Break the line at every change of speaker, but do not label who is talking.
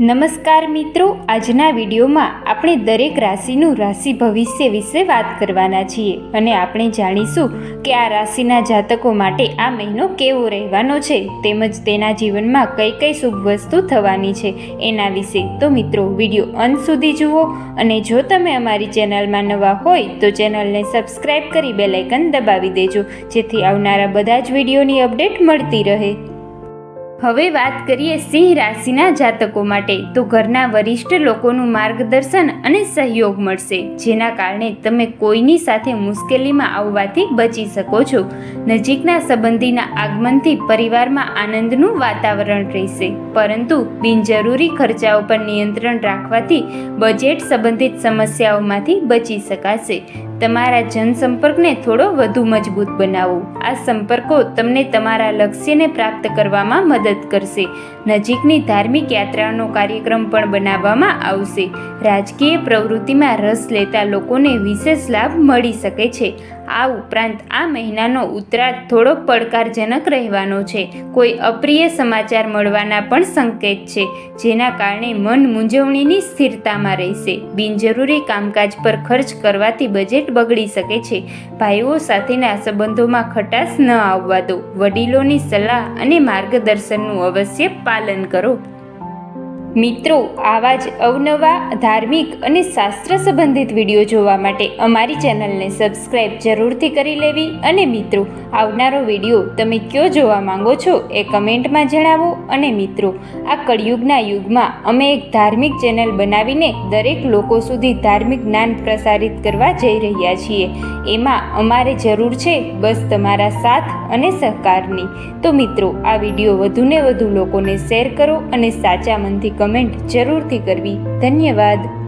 નમસ્કાર મિત્રો, આજના વિડીયોમાં આપણે દરેક રાશિનું રાશિ ભવિષ્ય વિશે વાત કરવાના છીએ અને આપણે જાણીશું કે આ રાશિના જાતકો માટે આ મહિનો કેવો રહેવાનો છે તેમજ તેના જીવનમાં કઈ કઈ શુભ વસ્તુ થવાની છે એના વિશે. તો મિત્રો, વિડીયો અંત સુધી જુઓ અને જો તમે અમારી ચેનલમાં નવા હોય તો ચેનલને સબસ્ક્રાઈબ કરી બેલ આઇકન દબાવી દેજો, જેથી આવનારા બધા જ વિડીયોની અપડેટ મળતી રહે. હવે વાત કરીએ સિંહ રાશિના જાતકો માટે, તો ઘરના વરિષ્ઠ લોકોનું માર્ગદર્શન અને સહયોગ મળશે, જેના કારણે તમે કોઈની સાથે મુશ્કેલીમાં આવવાથી બચી શકો છો. નજીકના સંબંધીના આગમનથી પરિવારમાં આનંદનું વાતાવરણ રહેશે, પરંતુ બિનજરૂરી ખર્ચાઓ પર નિયંત્રણ રાખવાથી બજેટ સંબંધિત સમસ્યાઓમાંથી બચી શકાશે. તમારા જનસંપર્કને થોડો વધુ મજબૂત બનાવો. આ સંપર્કો તમને તમારા લક્ષ્યને પ્રાપ્ત કરવામાં મદદ કરશે. નજીકની ધાર્મિક યાત્રાનો કાર્યક્રમ પણ બનાવવામાં આવશે. રાજકીય પ્રવૃત્તિમાં રસ લેતા લોકોને વિશેષ લાભ મળી શકે છે. આ ઉપરાંત આ મહિનાનો ઉત્તરાર્ધ થોડો પડકારજનક રહેવાનો છે. કોઈ અપ્રિય સમાચાર મળવાના પણ સંકેત છે, જેના કારણે મન મૂંઝવણીની સ્થિરતામાં રહેશે. બિનજરૂરી કામકાજ પર ખર્ચ કરવાથી બજેટ બગડી શકે છે. ભાઈઓ સાથેના સંબંધોમાં ખટાશ ન આવવા દો. વડીલોની સલાહ અને માર્ગદર્શનનું અવશ્ય પાલન કરો. મિત્રો, આવા જ અવનવા ધાર્મિક અને શાસ્ત્ર સંબંધિત વિડીયો જોવા માટે અમારી ચેનલને સબસ્ક્રાઈબ જરૂરથી કરી લેવી. અને મિત્રો, આવનારો વિડીયો તમે કયો જોવા માંગો છો એ કમેન્ટમાં જણાવો. અને મિત્રો, આ કળિયુગના યુગમાં અમે એક ધાર્મિક ચેનલ બનાવીને દરેક લોકો સુધી ધાર્મિક જ્ઞાન પ્રસારિત કરવા જઈ રહ્યા છીએ. એમાં અમારે જરૂર છે બસ તમારા સાથ અને સહકારની. તો મિત્રો, આ વિડીયો વધુને વધુ લોકોને શેર કરો અને સાચા મનથી કમેન્ટ જરૂરથી કરવી. ધન્યવાદ.